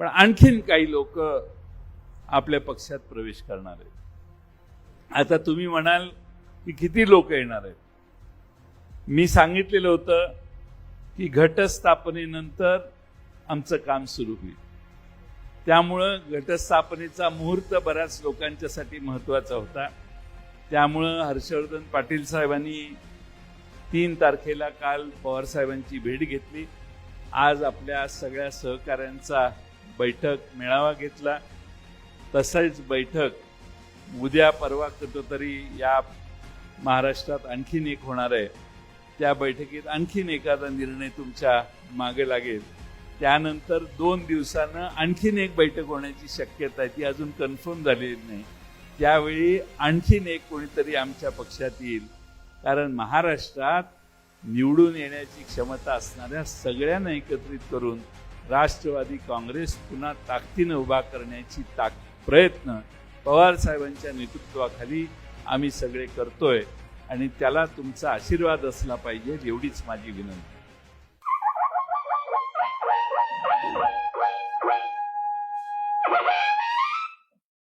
पण आणखीन काही लोक आपल्या पक्षात प्रवेश करणार आहेत। आता तुम्ही म्हणाल की किती लोक येणार आहेत? मी सांगितलेलं होतं की घटस्थापनेनंतर आमचं काम सुरू होईल, त्यामुळं घटस्थापनेचा मुहूर्त बऱ्याच लोकांच्यासाठी महत्त्वाचा होता। त्यामुळं हर्षवर्धन पाटील साहेबांनी 3 तारखेला काल पवार साहेबांची भेट घेतली। आज आपल्या सगळ्या सहकाऱ्यांचा बैठक मेळावा घेतला। तसंच बैठक उद्या परवा कुठेतरी या महाराष्ट्रात आणखीन एक होणार आहे। त्या बैठकीत आणखीन एखादा निर्णय तुमच्या मागे लागेल। त्यानंतर 2 दिवसानं आणखीन एक बैठक होण्याची शक्यता आहे, ती अजून कन्फर्म झालेली नाही। त्यावेळी आणखीन एक कोणीतरी आमच्या पक्षात येईल, कारण महाराष्ट्रात निवडून येण्याची क्षमता असणाऱ्या सगळ्यांना एकत्रित करून राष्ट्रवादी काँग्रेस पुन्हा ताकदीने उभा करण्याची प्रयत्न पवार साहेबांच्या नेतृत्वाखाली आम्ही सगळे करतोय आणि त्याला तुमचा आशीर्वाद असला पाहिजे, एवढीच माझी विनंती।